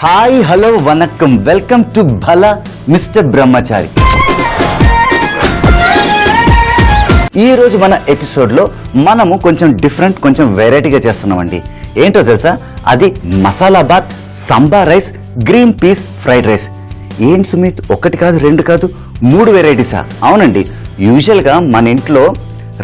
Hi hello వనక్కం welcome to Bhala mister Brahmachari. ఈ రోజు మన ఎపిసోడ్లో మనము కొంచెం డిఫరెంట్ కొంచెం వెరైటీగా చేస్తున్నామండి. ఏంటో తెలుసా? అది masala bath, sambar rice, green peas fried rice. ఏంటి సుమిత్, ఒకటి కాదు రెండు కాదు 3 వెరైటీసా? అవునండి. యూజువల్గా మన ఇంట్లో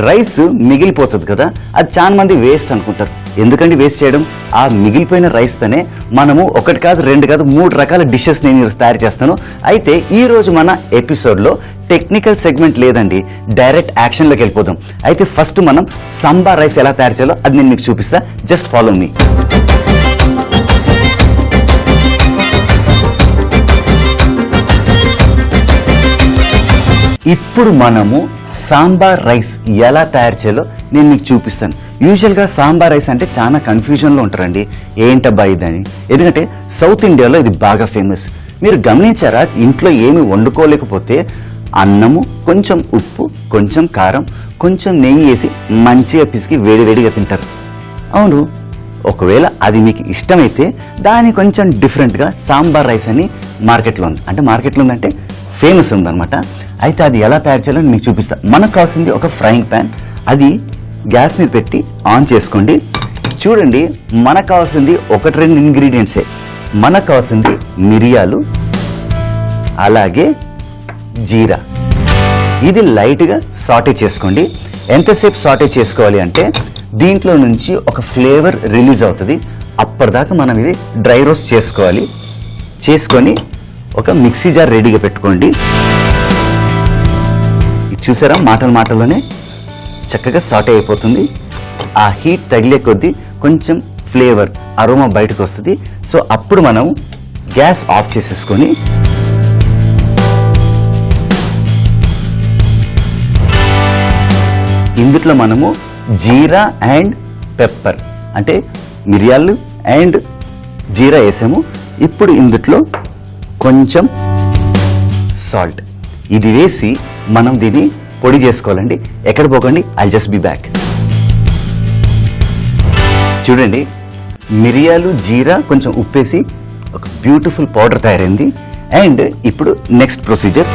రైస్ మిగిలిపోతుంది కదా, అది చాలా మంది వేస్ట్ అనుకుంటారు. ఎందుకండి వేస్ట్ చేయడం? ఆ మిగిలిపోయిన రైస్తోనే మనము ఒకటి కాదు రెండు కాదు 3 రకాల డిషెస్ నేను తయారు చేస్తాను. అయితే ఈ రోజు మన ఎపిసోడ్లో టెక్నికల్ సెగ్మెంట్ లేదండి, డైరెక్ట్ యాక్షన్లోకి వెళ్ళిపోదాం. అయితే ఫస్ట్ మనం సాంబార్ రైస్ ఎలా తయారు చేయాలో అది నేను మీకు చూపిస్తా. Just follow me. ఇప్పుడు మనము సాంబార్ రైస్ ఎలా తయారు చేయాలో నేను మీకు చూపిస్తాను. యూజువల్గా సాంబార్ రైస్ అంటే చాలా కన్ఫ్యూజన్లో ఉంటారండి, ఏంటబ్బా ఇదని. ఎందుకంటే సౌత్ ఇండియాలో ఇది బాగా ఫేమస్. మీరు గమనించారా? ఇంట్లో ఏమి వండుకోలేకపోతే అన్నము, కొంచెం ఉప్పు, కొంచెం కారం, కొంచెం నెయ్యి వేసి మంచిగా పిసికి వేడివేడిగా తింటారు. అవును, ఒకవేళ అది మీకు ఇష్టమైతే దాని కొంచెం డిఫరెంట్గా సాంబార్ రైస్ అని మార్కెట్లో ఉంది. అంటే మార్కెట్లో ఉందంటే ఫేమస్ ఉందన్నమాట. అయితే అది ఎలా తయారు చేయాలో మీకు చూపిస్తాను. మనకు కావాల్సింది ఒక ఫ్రైయింగ్ ప్యాన్. అది గ్యాస్ మీద పెట్టి ఆన్ చేసుకోండి. చూడండి, మనకు కావాల్సింది 1-2 ఇంగ్రీడియంట్సే. మనకు కావాల్సింది మిరియాలు, అలాగే జీరా. ఇది లైట్గా సాటే చేసుకోండి. ఎంతసేపు సాటే చేసుకోవాలి అంటే దీంట్లో నుంచి ఒక ఫ్లేవర్ రిలీజ్ అవుతుంది. అప్పటిదాకా మనం ఇది డ్రై రోస్ట్ చేసుకోవాలి. చేసుకొని ఒక మిక్సీ జార్ రెడీగా పెట్టుకోండి. చూసారా, మాటల్లోనే చక్కగా సాటే అయిపోతుంది. ఆ హీట్ తగిలే కొద్దీ కొంచెం ఫ్లేవర్ అరోమా బయటకు వస్తుంది. సో అప్పుడు మనం గ్యాస్ ఆఫ్ చేసేసుకొని ఇందులో మనము జీరా అండ్ పెప్పర్ అంటే మిరియాలు అండ్ జీరా వేసాము. ఇప్పుడు ఇందులో కొంచెం సాల్ట్ ఇది వేసి మనం దీన్ని పొడి చేసుకోవాలండి. ఎక్కడ పోకండి, ఐ జస్ట్ బి బ్యాక్. చూడండి, మిరియాలు, జీరా, కొంచెం ఉప్పేసి ఒక బ్యూటిఫుల్ పౌడర్ తయారైంది. అండ్ ఇప్పుడు నెక్స్ట్ ప్రొసీజర్,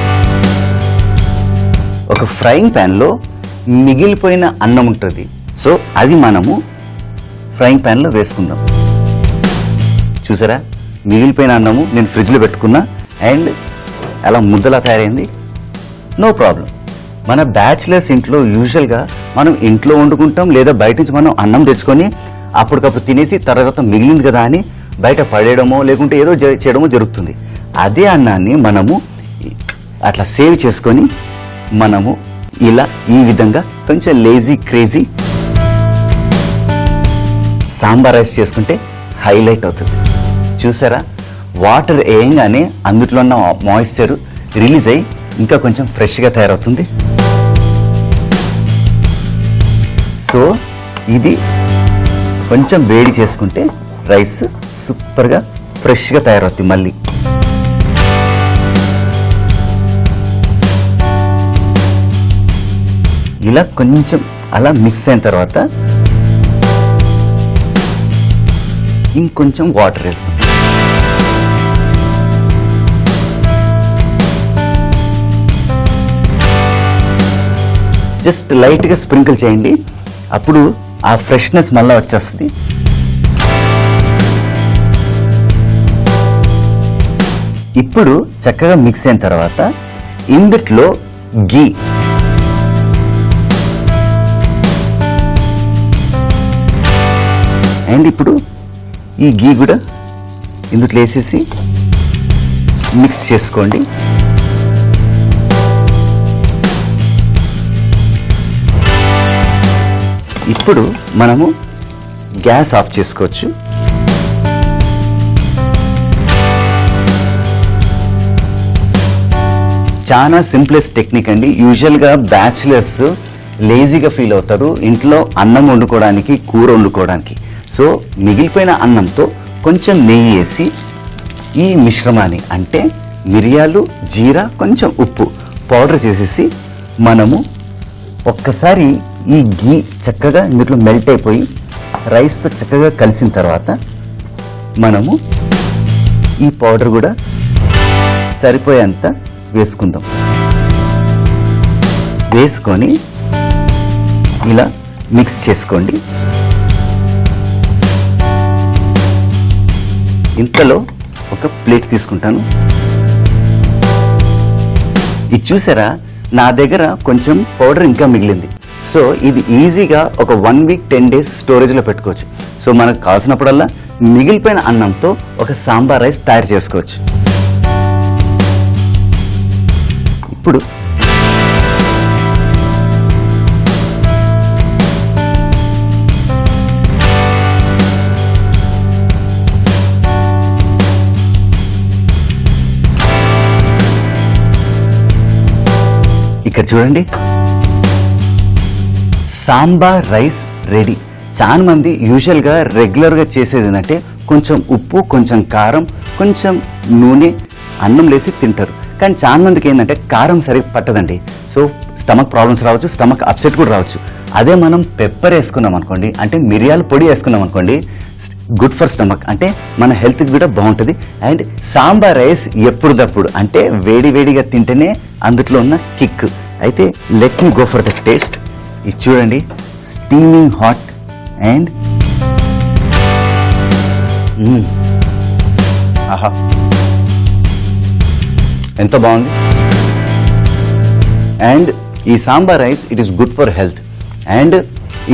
ఒక ఫ్రైయింగ్ ప్యాన్లో మిగిలిపోయిన అన్నం ఉంటుంది. సో అది మనము ఫ్రైయింగ్ ప్యాన్లో వేసుకుందాం. చూసారా, మిగిలిపోయిన అన్నము నేను ఫ్రిడ్జ్లో పెట్టుకున్నా అండ్ అలా ముద్దలా తయారైంది. No problem. మన బ్యాచిలర్స్ ఇంట్లో యూజువల్గా మనం ఇంట్లో వండుకుంటాం, లేదా బయట నుంచి మనం అన్నం తెచ్చుకొని అప్పటికప్పుడు తినేసి తర్వాత మిగిలింది కదా అని బయట పడేయడమో లేకుంటే ఏదో చేయడమో జరుగుతుంది. అదే అన్నాన్ని మనము అట్లా సేవ్ చేసుకొని మనము ఇలా ఈ విధంగా కొంచెం లేజీ క్రేజీ సాంబార్ రైస్ చేసుకుంటే హైలైట్ అవుతుంది. చూసారా, వాటర్ వేయంగానే అందులో ఉన్న మాయిశ్చర్ రిలీజ్ అయ్యి ఇంకా కొంచెం ఫ్రెష్గా తయారవుతుంది. సో ఇది కొంచెం వేడి చేసుకుంటే రైస్ సూపర్గా ఫ్రెష్గా తయారవుతుంది. మళ్ళీ ఇలా కొంచెం అలా మిక్స్ అయిన తర్వాత ఇంకొంచెం వాటర్ వేస్తాం. జస్ట్ లైట్గా స్ప్రింకిల్ చేయండి, అప్పుడు ఆ ఫ్రెష్నెస్ మళ్ళీ వచ్చేస్తుంది. ఇప్పుడు చక్కగా మిక్స్ అయిన తర్వాత ఇందులో గీ, అండ్ ఇప్పుడు ఈ గీ కూడా ఇందులో వేసేసి మిక్స్ చేసుకోండి. ఇప్పుడు మనము గ్యాస్ ఆఫ్ చేసుకోవచ్చు. చాలా సింప్లెస్ట్ టెక్నిక్ అండి. యూజువల్గా బ్యాచిలర్స్ లేజీగా ఫీల్ అవుతారు ఇంట్లో అన్నం వండుకోవడానికి, కూర వండుకోవడానికి. సో మిగిలిపోయిన అన్నంతో కొంచెం నెయ్యి వేసి ఈ మిశ్రమాన్ని అంటే మిరియాలు, జీరా, కొంచెం ఉప్పు పౌడర్ చేసేసి మనము ఒక్కసారి ఈ గీ చక్కగా ఇందులో మెల్ట్ అయిపోయి రైస్తో చక్కగా కలిసిన తర్వాత మనము ఈ పౌడర్ కూడా సరిపోయేంత వేసుకుందాం. వేసుకొని ఇలా మిక్స్ చేసుకోండి. ఇంతలో ఒక ప్లేట్ తీసుకుంటాను. ఇది చూసారా, నా దగ్గర కొంచెం పౌడర్ ఇంకా మిగిలింది. సో ఇది ఈజీగా ఒక 1 వీక్ 10 డేస్ స్టోరేజ్లో పెట్టుకోవచ్చు. సో మనకు కావాల్సినప్పుడల్లా మిగిలిపోయిన అన్నంతో ఒక సాంబార్ రైస్ తయారు చేసుకోవచ్చు. ఇప్పుడు ఇక్కడ చూడండి, సాంబార్ రైస్ రెడీ. చాలా మంది యూజువల్గా రెగ్యులర్గా చేసేది ఏంటంటే కొంచెం ఉప్పు, కొంచెం కారం, కొంచెం నూనె, అన్నం లేసి తింటారు. కానీ చాలా మందికి ఏంటంటే కారం సరిగ్గా పట్టదండి. సో స్టమక్ ప్రాబ్లమ్స్ రావచ్చు, స్టమక్ అప్సెట్ కూడా రావచ్చు. అదే మనం పెప్పర్ వేసుకున్నాం అనుకోండి, అంటే మిరియాల పొడి వేసుకున్నాం అనుకోండి, గుడ్ ఫర్ స్టమక్, అంటే మన హెల్త్కి కూడా బాగుంటుంది. అండ్ సాంబార్ రైస్ ఎప్పుడుదప్పుడు అంటే వేడి వేడిగా తింటేనే అందులో ఉన్న కిక్. అయితే let me go for the taste. ఇది చూడండి, స్టీమింగ్ హాట్ అండ్ ఆహా, ఎంత బాగుంది. అండ్ ఈ sambar rice it is good for health. And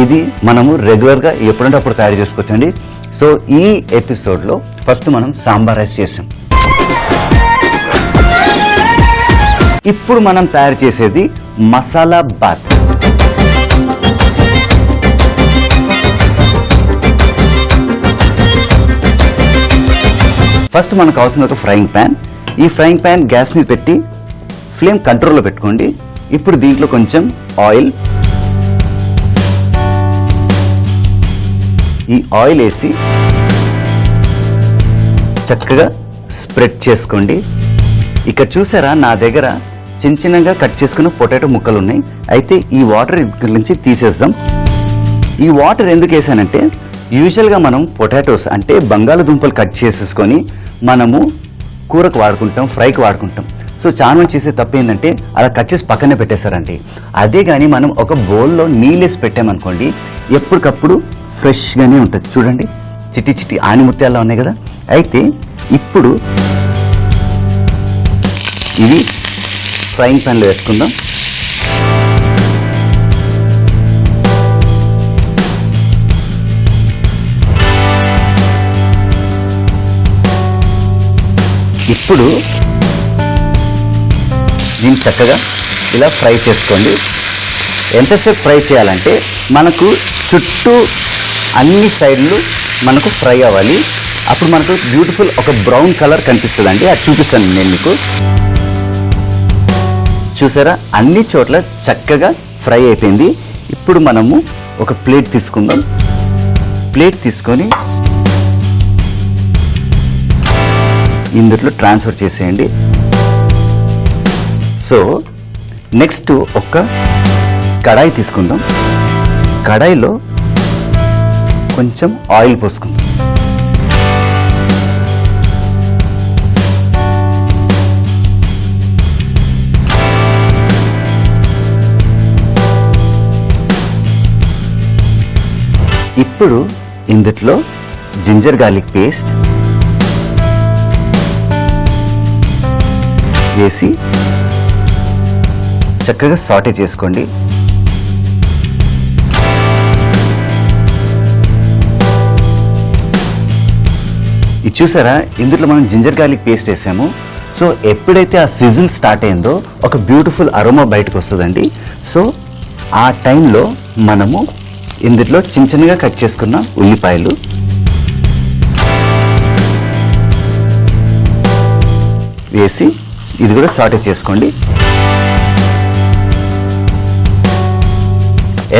ఇది మనము రెగ్యులర్గా ఎప్పుడంటే అప్పుడు తయారు చేసుకోవచ్చండి. సో ఈ ఎపిసోడ్లో ఫస్ట్ మనం సాంబార్ రైస్ చేసాం. ఇప్పుడు మనం తయారు చేసేది మసాలా బాత్. ఫస్ట్ మనకు కావాల్సిన ఒక ఫ్రైయింగ్ ప్యాన్. ఈ ఫ్రైయింగ్ ప్యాన్ గ్యాస్ మీద పెట్టి ఫ్లేమ్ కంట్రోల్లో పెట్టుకోండి. ఇప్పుడు దీంట్లో కొంచెం ఆయిల్, ఈ ఆయిల్ వేసి చక్కగా స్ప్రెడ్ చేసుకోండి. ఇక్కడ చూసారా, నా దగ్గర చిన్న చిన్నగా కట్ చేసుకున్న పొటాటో ముక్కలు ఉన్నాయి. అయితే ఈ వాటర్ ఇక్కడ నుంచి తీసేద్దాం. ఈ వాటర్ ఎందుకు వేసానంటే, యూజువల్గా మనం పొటాటోస్ అంటే బంగాళదుంపలు కట్ చేసేసుకొని మనము కూరకు వాడుకుంటాం, ఫ్రైకి వాడుకుంటాం. సో చాలా మంది చేసే తప్పు ఏంటంటే అలా కట్ చేసి పక్కనే పెట్టేశారండి. అదే కానీ మనం ఒక బౌల్లో నీళ్ళేసి పెట్టామనుకోండి, ఎప్పటికప్పుడు ఫ్రెష్గానే ఉంటుంది. చూడండి, చిట్టి చిట్టి ఆనిముత్యాల్లో ఉన్నాయి కదా. అయితే ఇప్పుడు ఇవి ఫ్రైయింగ్ ప్యాన్లో వేసుకుందాం. ఇప్పుడు దీన్ని చక్కగా ఇలా ఫ్రై చేసుకోండి. ఎంతసేపు ఫ్రై చేయాలంటే మనకు చుట్టూ అన్ని సైడ్లు మనకు ఫ్రై అవ్వాలి. అప్పుడు మనకు బ్యూటిఫుల్ ఒక బ్రౌన్ కలర్ కనిపిస్తుందండి. అది చూపిస్తాను నేను మీకు. చూసారా, అన్ని చోట్ల చక్కగా ఫ్రై అయిపోయింది. ఇప్పుడు మనము ఒక ప్లేట్ తీసుకుందాం. ప్లేట్ తీసుకొని ఇందులో ట్రాన్స్ఫర్ చేసేయండి. సో నెక్స్ట్ ఒక కడాయి తీసుకుందాం. కడాయిలో కొంచెం ఆయిల్ పోసుకుందాం. ఇప్పుడు ఇందులో జింజర్ గార్లిక్ పేస్ట్ వేసి చక్కగా సాటే చేసుకోండి. ఇది చూసారా, ఇందులో మనం జింజర్ గార్లిక్ పేస్ట్ వేసాము. సో ఎప్పుడైతే ఆ సిజిల్ స్టార్ట్ అయిందో ఒక బ్యూటిఫుల్ అరోమా బయటకు వస్తుందండి. సో ఆ టైంలో మనము ఇందులో చిన్న చిన్నగా కట్ చేసుకున్న ఉల్లిపాయలు, వేసి ఇది కూడా సాటే చేసుకోండి.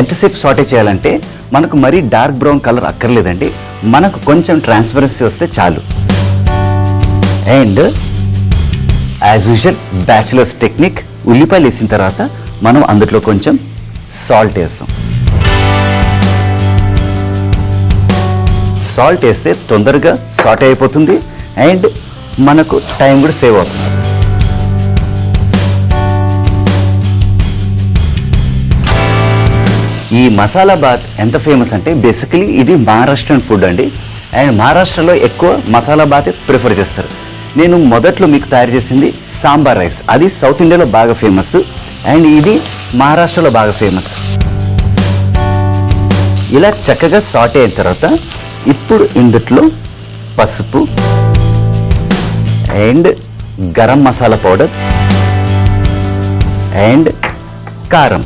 ఎంతసేపు సాటే చేయాలంటే మనకు మరీ డార్క్ బ్రౌన్ కలర్ అక్కర్లేదండి, మనకు కొంచెం ట్రాన్స్పరెన్సీ వస్తే చాలు. And as usual bachelors technique, ఉల్లిపాయలు వేసిన తర్వాత మనం అందులో కొంచెం సాల్ట్ వేస్తాం. సాల్ట్ వేస్తే తొందరగా సాటే అయిపోతుంది. అండ్ మనకు టైం కూడా సేవ్ అవుతుంది. ఈ మసాలా బాత్ ఎంత ఫేమస్ అంటే బేసికలీ ఇది మహారాష్ట్రన్ ఫుడ్ అండి. అండ్ మహారాష్ట్రలో ఎక్కువ మసాలా బాత్ ప్రిఫర్ చేస్తారు. నేను మొదట్లో మీకు తయారు చేసింది సాంబార్ రైస్, అది సౌత్ ఇండియాలో బాగా ఫేమస్ అండ్ ఇది మహారాష్ట్రలో బాగా ఫేమస్. ఇలా చక్కగా సాటే అయిన తర్వాత ఇప్పుడు ఇందులో పసుపు and garam masala powder and కారం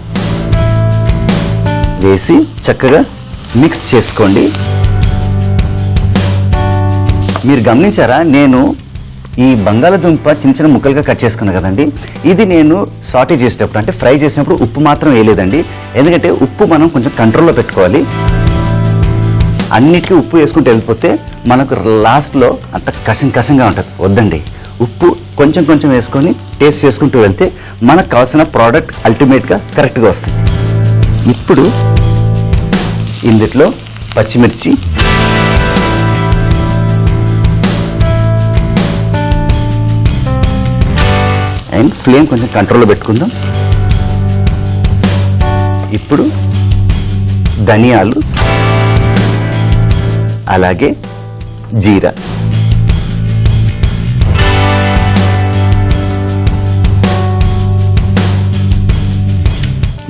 వేసి చక్కగా మిక్స్ చేసుకోండి. మీరు గమనించారా, నేను ఈ బంగాళదుంప చిన్న చిన్న ముక్కలుగా కట్ చేసుకున్నాను కదండి. ఇది నేను సాటే చేసేటప్పుడు అంటే ఫ్రై చేసినప్పుడు ఉప్పు మాత్రం వేయలేదండి. ఎందుకంటే ఉప్పు మనం కొంచెం కంట్రోల్లో పెట్టుకోవాలి. అన్నిటికీ ఉప్పు వేసుకుంటూ వెళ్ళిపోతే మనకు లాస్ట్లో అంత కషంగా ఉంటుంది. వద్దండి, ఉప్పు కొంచెం కొంచెం వేసుకొని టేస్ట్ చేసుకుంటూ వెళ్తే మనకు కావాల్సిన ప్రోడక్ట్ అల్టిమేట్గా కరెక్ట్గా వస్తుంది. ఇప్పుడు ఇందులో పచ్చిమిర్చి అండ్ ఫ్లేమ్ కొంచెం కంట్రోల్లో పెట్టుకుందాం. ఇప్పుడు ధనియాలు అలాగే జీరా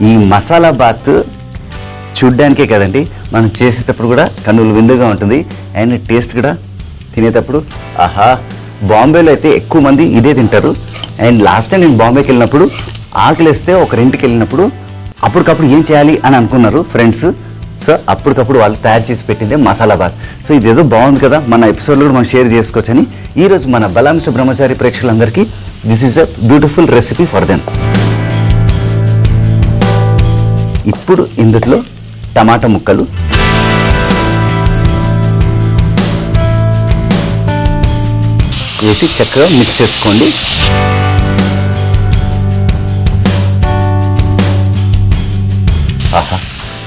ఈ మసాలా బాత్ చూడ్డానికే కదండి, మనం చేసేటప్పుడు కూడా కన్నులు విందుగా ఉంటుంది అండ్ టేస్ట్ కూడా తినేటప్పుడు ఆహా. బాంబేలో అయితే ఎక్కువ మంది ఇదే తింటారు. అండ్ లాస్ట్ టైం నేను బాంబేకి వెళ్ళినప్పుడు ఆకలిస్తే ఒకరింటికి వెళ్ళినప్పుడు అప్పటికప్పుడు ఏం చేయాలి అని అనుకున్నారు ఫ్రెండ్స్. సో అప్పటికప్పుడు వాళ్ళు తయారు చేసి పెట్టిందే మసాలా బాత్. సో ఇదేదో బాగుంది కదా, మన ఎపిసోడ్లో కూడా మనం షేర్ చేసుకోవచ్చని ఈరోజు మన బలామిస్టర్ బ్రహ్మచారి ప్రేక్షకులందరికీ this is a beautiful recipe for them. ఇప్పుడు ఇందులో టమాటా ముక్కలు వేసి చక్కగా మిక్స్ చేసుకోండి. ఆహా,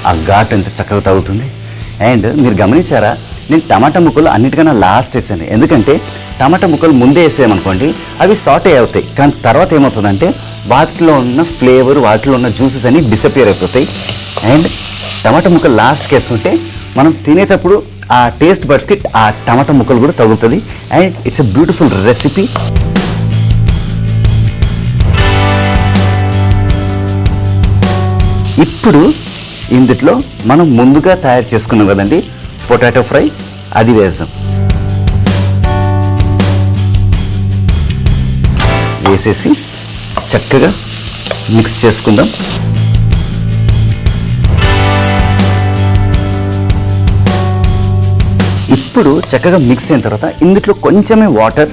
ఆ ఘాట్ ఎంత చక్కగా తగ్గుతుంది. అండ్ మీరు గమనించారా, నేను టమాటా ముక్కలు అన్నిటికన్నా లాస్ట్ వేసాను. ఎందుకంటే టమాటా ముక్కలు ముందే వేసామనుకోండి అవి సాటే అవుతాయి, కానీ తర్వాత ఏమవుతుందంటే వాటిలో ఉన్న ఫ్లేవర్ వాటిలో ఉన్న జ్యూసెస్ అన్ని డిసపియర్ అయిపోతాయి. అండ్ టమాటా ముక్కలు లాస్ట్కి వేసుకుంటే మనం తినేటప్పుడు ఆ టేస్ట్ బడ్స్కి ఆ టమాటా ముక్కలు కూడా తగులుతుంది. And it's a beautiful recipe. ఇప్పుడు ఇందులో మనం ముందుగా తయారు చేసుకున్నాం కదండి పొటాటో ఫ్రై, అది వేద్దాం. వేసేసి చక్కగా మిక్స్ చేసుకుందాం. ఇప్పుడు చక్కగా మిక్స్ అయిన తర్వాత ఇందులో కొంచెమే వాటర్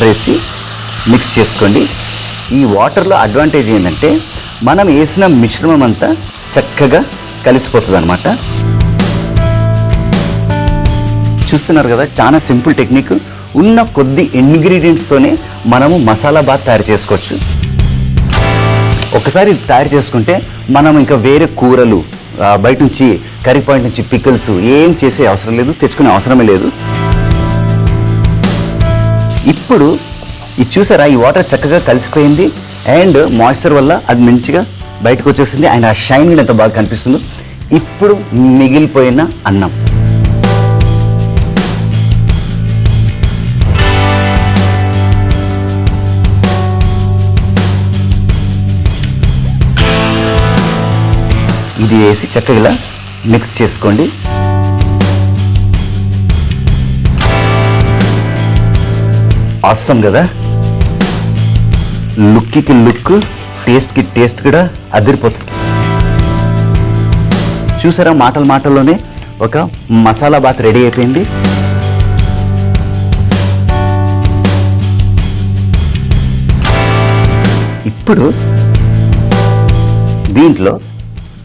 వేసి మిక్స్ చేసుకోండి. ఈ వాటర్లో అడ్వాంటేజ్ ఏంటంటే మనం వేసిన మిశ్రమం అంతా చక్కగా కలిసిపోతుంది అన్నమాట. చూస్తున్నారు కదా, చాలా సింపుల్ టెక్నిక్. ఉన్న కొద్ది ఇంగ్రీడియంట్స్తోనే మనము మసాలా బాత్ తయారు చేసుకోవచ్చు. ఒకసారి తయారు చేసుకుంటే మనం ఇంకా వేరే కూరలు బయట నుంచి కర్రీ పాయింట్ నుంచి పికిల్స్ ఏం చేసే అవసరం లేదు, తెచ్చుకునే అవసరమే లేదు. ఇప్పుడు ఇది చూసారా, ఈ వాటర్ చక్కగా కలిసిపోయింది అండ్ మాయిశ్చర్ వల్ల అది మంచిగా బయటకు వచ్చేసింది అండ్ ఆ షైన్ కూడా ఎంత బాగా కనిపిస్తుందో. ఇప్పుడు మిగిలిపోయిన అన్నం ఇది వేసి చక్కగా ఇలా మిక్స్ చేసుకోండి. ఆసమ్ కదా, లుక్కి లుక్, టేస్ట్కి టేస్ట్ కూడా అదిరిపోతుంది. చూసారా, మాటల్లోనే ఒక మసాలా బాత్ రెడీ అయిపోయింది. ఇప్పుడు దీంట్లో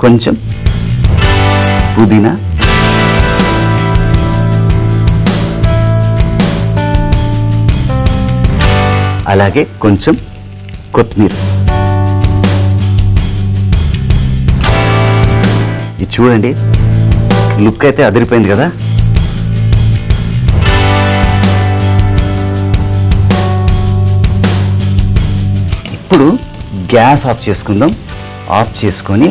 కొంచెం పుదీనా, అలాగే కొంచెం కొత్తిమీర, ఈ చూడండి, లుక్ అయితే అదిరిపోయింది కదా. ఇప్పుడు గ్యాస్ ఆఫ్ చేసుకుందాం. ఆఫ్ చేసుకొని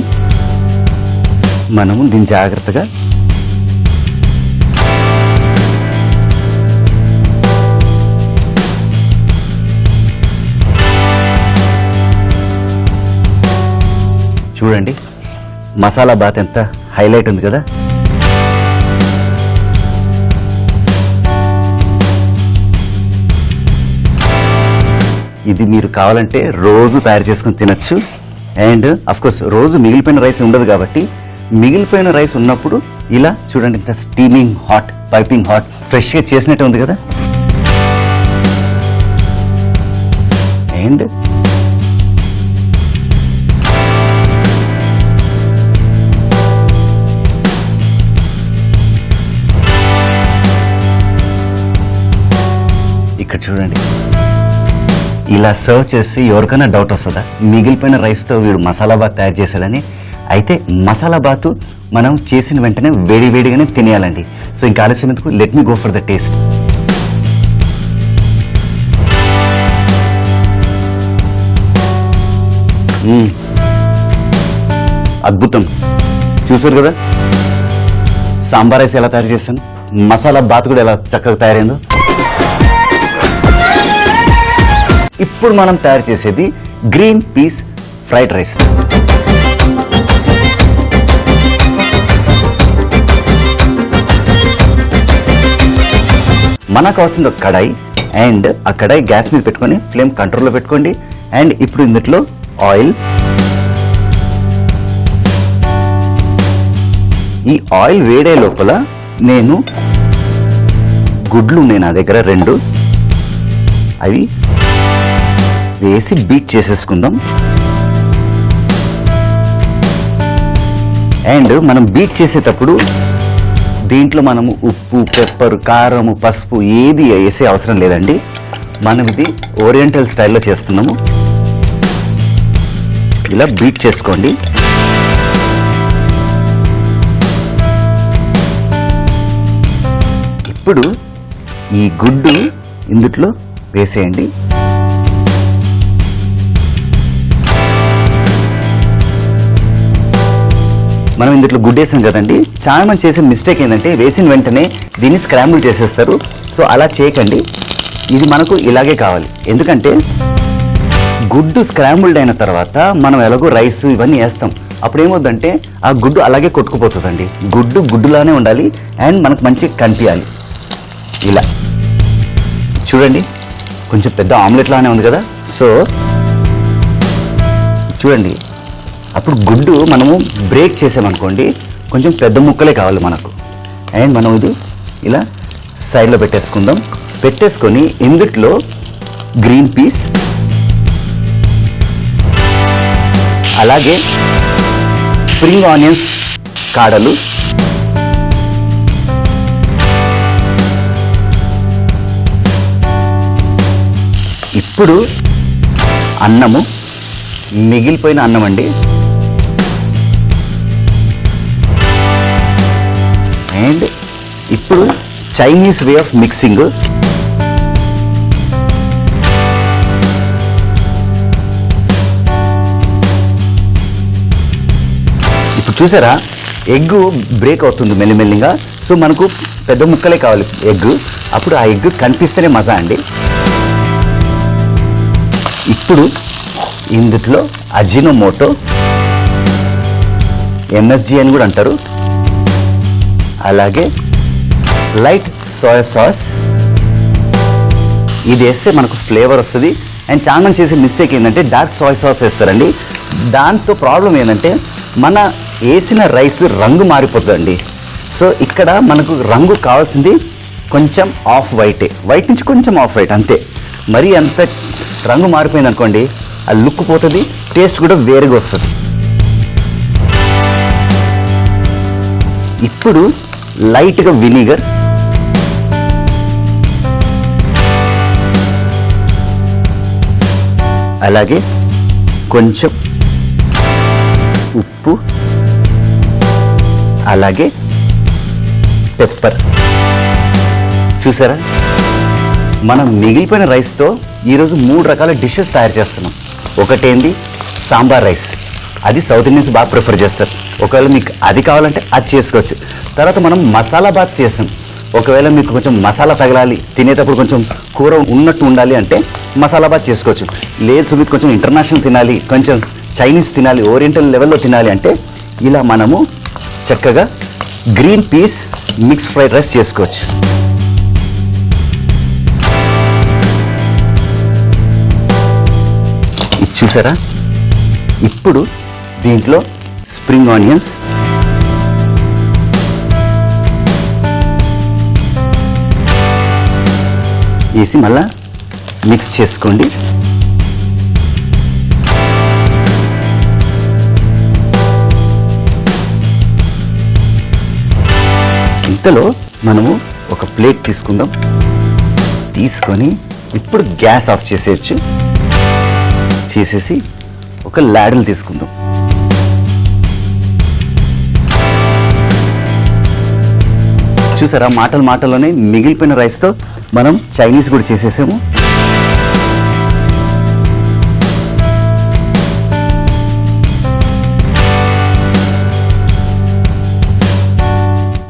మనము దీన్ని జాగ్రత్తగా చూడండి, మసాలా బాత్ ఎంత హైలైట్ ఉంది కదా. ఇది మీరు కావాలంటే రోజు తయారు చేసుకొని తినచ్చు. అండ్ అఫ్కోర్స్ రోజు మిగిలిపోయిన రైస్ ఉండదు కాబట్టి మిగిలిపోయిన రైస్ ఉన్నప్పుడు ఇలా చూడండి, ఇంత స్టీమింగ్ హాట్, పైపింగ్ హాట్, ఫ్రెష్గా చేసినట్టు ఉంది కదా. అండ్ ఇక్కడ చూడండి, ఇలా సర్వ్ చేసి ఎవరికైనా డౌట్ వస్తుందా మిగిలిపోయిన రైస్తో వీడు మసాలా బాత్ తయారు చేశాడని? అయితే మసాలా బాతు మనం చేసిన వెంటనే వేడిగానే తినేయాలండి. సో ఇంకా ఆలస్యం ఎందుకు, let me go for the taste. అద్భుతం, చూసారు కదా సాంబార్ రైస్ ఎలా తయారు చేశాను, మసాలా బాత్ కూడా ఎలా చక్కగా తయారైందో. ఇప్పుడు మనం తయారు చేసేది గ్రీన్ పీస్ ఫ్రైడ్ రైస్. మనకు కావాల్సింది ఒక కడాయి. అండ్ ఆ కడాయి గ్యాస్ మీద పెట్టుకొని ఫ్లేమ్ కంట్రోల్లో పెట్టుకోండి. అండ్ ఇప్పుడు ఇందులో ఆయిల్. ఈ ఆయిల్ వేడే లోపల నేను గుడ్లు ఉన్నాయి నా దగ్గర 2, అవి వేసి బీట్ చేసేసుకుందాం. అండ్ మనం బీట్ చేసేటప్పుడు దీంట్లో మనము ఉప్పు, పెప్పర్, కారము, పసుపు ఏది వేసే అవసరం లేదండి. మనం ఇది ఓరియంటల్ స్టైల్లో చేస్తున్నాము. ఇలా బీట్ చేసుకోండి. ఇప్పుడు ఈ గుడ్డు ఇందులో వేసేయండి. మనం ఇందులో గుడ్డేసాం కదండి. చాలా మంది చేసే మిస్టేక్ ఏంటంటే వేసిన వెంటనే దీన్ని స్క్రాంబుల్ చేసేస్తారు. సో అలా చేయకండి, ఇది మనకు ఇలాగే కావాలి. ఎందుకంటే గుడ్డు స్క్రాంబుల్డ్ అయిన తర్వాత మనం ఎలాగో రైస్ ఇవన్నీ వేస్తాం, అప్పుడు ఏమవుద్దంటే ఆ గుడ్డు అలాగే కొట్టుకుపోతుందండి. గుడ్డులానే ఉండాలి అండ్ మనకు మంచిగా కనిపించాలి. ఇలా చూడండి, కొంచెం పెద్ద ఆమ్లెట్ లానే ఉంది కదా. సో చూడండి, అప్పుడు గుడ్డు మనము బ్రేక్ చేసామనుకోండి కొంచెం పెద్ద ముక్కలే కావాలి మనకు. అండ్ మనం ఇది ఇలా సైడ్లో పెట్టేసుకుందాం. పెట్టేసుకొని ఇందులో గ్రీన్ పీస్, అలాగే స్ప్రింగ్ ఆనియన్స్ కాడలు, ఇప్పుడు అన్నము, మిగిలిపోయిన అన్నం అండి. అండ్ ఇప్పుడు చైనీస్ వే ఆఫ్ మిక్సింగ్. ఇప్పుడు చూసారా, ఎగ్ బ్రేక్ అవుతుంది మెల్లిమెల్లిగా. సో మనకు పెద్ద ముక్కలే కావాలి ఎగ్. అప్పుడు ఆ ఎగ్ కనిపిస్తేనే మజా అండి. ఇప్పుడు ఇందులో అజినోమోటో, ఎంఎస్జి అని కూడా అంటారు, అలాగే లైట్ సోయా సాస్. ఇది వేస్తే మనకు ఫ్లేవర్ వస్తుంది. అండ్ చాలా మంది చేసే మిస్టేక్ ఏంటంటే డార్క్ సోయా సాస్ వేస్తారండి. దాంతో ప్రాబ్లం ఏంటంటే మన వేసిన రైస్ రంగు మారిపోతుందండి. సో ఇక్కడ మనకు రంగు కావాల్సింది కొంచెం ఆఫ్ వైటే, వైట్ నుంచి కొంచెం ఆఫ్ వైట్ అంతే. మరీ అంత రంగు మారిపోయింది అనుకోండి, ఆ లుక్ పోతుంది, టేస్ట్ కూడా వేరుగా వస్తుంది. ఇప్పుడు లైట్గా వినిగర్, అలాగే కొంచెం ఉప్పు, అలాగే పెప్పర్. చూసారా, మనం మిగిలిపోయిన రైస్తో ఈరోజు 3 రకాల డిషెస్ తయారు చేస్తున్నాం. ఒకటేంది సాంబార్ రైస్, అది సౌత్ ఇండియన్స్ బాగా ప్రిఫర్ చేస్తారు. ఒకవేళ మీకు అది కావాలంటే అది చేసుకోవచ్చు. తర్వాత మనం మసాలా బాత్ చేసాం. ఒకవేళ మీకు కొంచెం మసాలా తగలాలి, తినేటప్పుడు కొంచెం కూర ఉన్నట్టు ఉండాలి అంటే మసాలా బాత్ చేసుకోవచ్చు. లేదు సుమిత్ కొంచెం ఇంటర్నేషనల్ తినాలి, కొంచెం చైనీస్ తినాలి, ఓరియంటల్ లెవెల్లో తినాలి అంటే ఇలా మనము చక్కగా green peas mix fried rice చేసుకోవచ్చు. ఇది చూసారా, ఇప్పుడు దీంట్లో స్ప్రింగ్ ఆనియన్స్, వేసి మళ్ళా మిక్స్ చేసుకోండి. ఇంతలో మనము ఒక ప్లేట్ తీసుకుందాం. తీసుకొని ఇప్పుడు గ్యాస్ ఆఫ్ చేసేయచ్చు. చేసేసి ఒక లాడల్ తీసుకుందాం. చూసారా, మాటల్లోనే మిగిలిపోయిన రైస్తో మనం చైనీస్ కూడా చేసేసాము.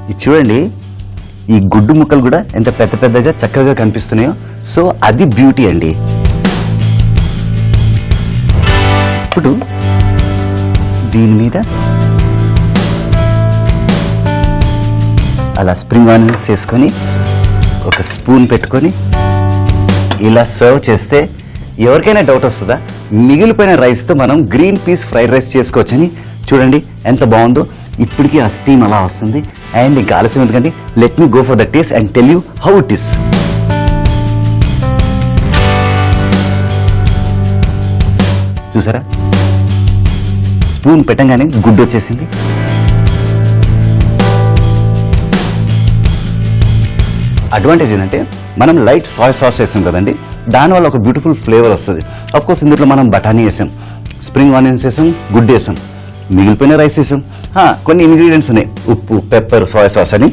ఇది చూడండి, ఈ గుడ్డు ముక్కలు కూడా ఎంత పెద్ద పెద్దగా చక్కగా కనిపిస్తున్నాయో. సో అది బ్యూటీ అండి. ఇప్పుడు దీని మీద అలా స్ప్రింగ్ ఆనియన్స్ వేసుకొని ఒక స్పూన్ పెట్టుకొని ఇలా సర్వ్ చేస్తే ఎవరికైనా డౌట్ వస్తుందా, మిగిలిపోయిన రైస్తో మనం గ్రీన్ పీస్ ఫ్రైడ్ రైస్ చేసుకోవచ్చని. చూడండి ఎంత బాగుందో. ఇప్పటికీ ఆ స్టీమ్ అలా వస్తుంది. అండ్ ఇంకా ఆలస్యం ఎందుకంటే let me go for the taste and tell you how it is. చూసారా, స్పూన్ పెట్టంగానే గుడ్డు వచ్చేసింది. అడ్వాంటేజ్ ఏంటంటే మనం లైట్ సాయ్ సాస్ వేసాం కదండి, దానివల్ల ఒక బ్యూటిఫుల్ ఫ్లేవర్ వస్తుంది. అఫ్కోర్స్ ఇందులో మనం బఠానీ వేసాం, స్ప్రింగ్ ఆనియన్స్ వేసాం, గుడ్డు వేసాం, మిగిలిపోయిన రైస్ వేసాం. కొన్ని ఇంగ్రీడియంట్స్ ఉన్నాయి, ఉప్పు, పెప్పర్, సాయ్ సాస్ అని.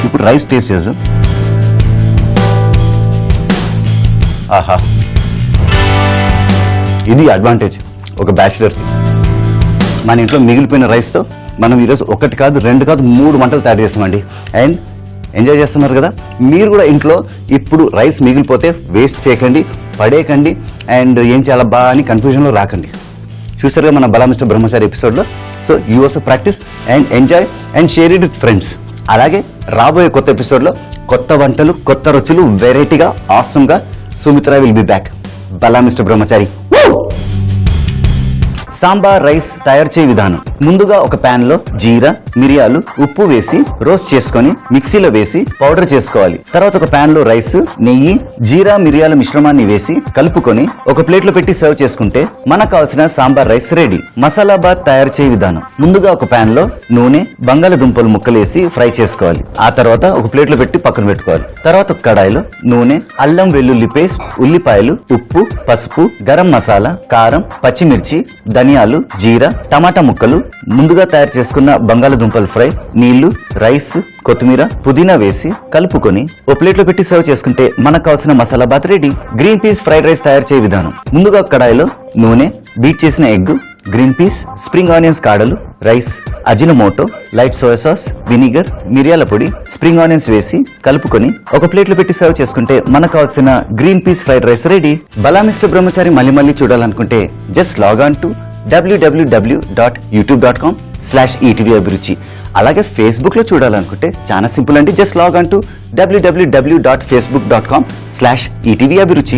ఇప్పుడు రైస్ టేస్ట్ చేసాం. ఆహా, ఇది అడ్వాంటేజ్ ఒక బ్యాచిలర్కి. మన ఇంట్లో మిగిలిపోయిన రైస్తో మనం ఈరోజు 1 కాదు 2 కాదు 3 వంటలు తయారు చేస్తామండి. అండ్ ఎంజాయ్ చేస్తున్నారు కదా. మీరు కూడా ఇంట్లో ఇప్పుడు రైస్ మిగిలిపోతే వేస్ట్ చేయకండి, పడేయకండి. అండ్ ఏం చేయాలబ్బా అని కన్ఫ్యూజన్లో రాకండి. చూసారుగా మన బలా మిస్టర్ బ్రహ్మచారి ఎపిసోడ్లో. So you also practice and enjoy and share it with friends. అలాగే రాబోయే కొత్త ఎపిసోడ్లో కొత్త వంటలు, కొత్త రుచులు, వెరైటీగా, ఆసమ్గా Sumitra will be back. Bala mister Brahmachari. Sambar rice తయారు చేయ విధానం. ముందుగా ఒక ప్యాన్ లో జీరా, మిరియాలు, ఉప్పు వేసి రోస్ట్ చేసుకొని మిక్సీలో వేసి పౌడర్ చేసుకోవాలి. తర్వాత ఒక ప్యాన్ లో రైస్, నెయ్యి, జీరా, మిరియాల మిశ్రమాన్ని వేసి కలుపుకొని ఒక ప్లేట్ లో పెట్టి సర్వ్ చేసుకుంటే మనకు కావాల్సిన సాంబార్ రైస్ రెడీ. మసాలా బాత్ తయారు చేయ విధానం. ముందుగా ఒక ప్యాన్ లో నూనె, బంగాళదుంపలు ముక్కలు వేసి ఫ్రై చేసుకోవాలి. ఆ తర్వాత ఒక ప్లేట్ లో పెట్టి పక్కన పెట్టుకోవాలి. తర్వాత ఒక కడాయిలో నూనె, అల్లం వెల్లుల్లి పేస్ట్, ఉల్లిపాయలు, ఉప్పు, పసుపు, గరం మసాలా, కారం, పచ్చిమిర్చి, ధనియాలు, జీరా, టమాటా ముక్కలు, ముందుగా తయారు చేసుకున్న బంగాళదుంపలు ఫ్రై, నీళ్లు, రైస్, కొత్తిమీర, పుదీనా వేసి కలుపుకొని ఓ ప్లేట్ లో పెట్టి సర్వ్ చేసుకుంటే మనకు కావాల్సిన masala bath ready. Green peas fried rice తయారు చేయ విధానం. ముందుగా కడాయిలో నూనె, బీట్ చేసిన egg, green peas, spring onions కాడలు, rice, Ajinomoto, light soya sauce, vinegar, మిరియాల పొడి, స్ప్రింగ్ ఆనియన్స్ వేసి కలుపుకొని ఒక ప్లేట్ లో పెట్టి సర్వ్ చేసుకుంటే మనకు కావాల్సిన green peas fried rice ready. బలా మిస్టర్ బ్రహ్మచారి మళ్ళీ చూడాలనుకుంటే just log on to www.youtube.com/ETV అభిరుచి. అలాగే ఫేస్బుక్ లో చూడాలనుకుంటే చాలా సింపుల్ అండి. Just log on to www.facebook.com/ETV అభిరుచి.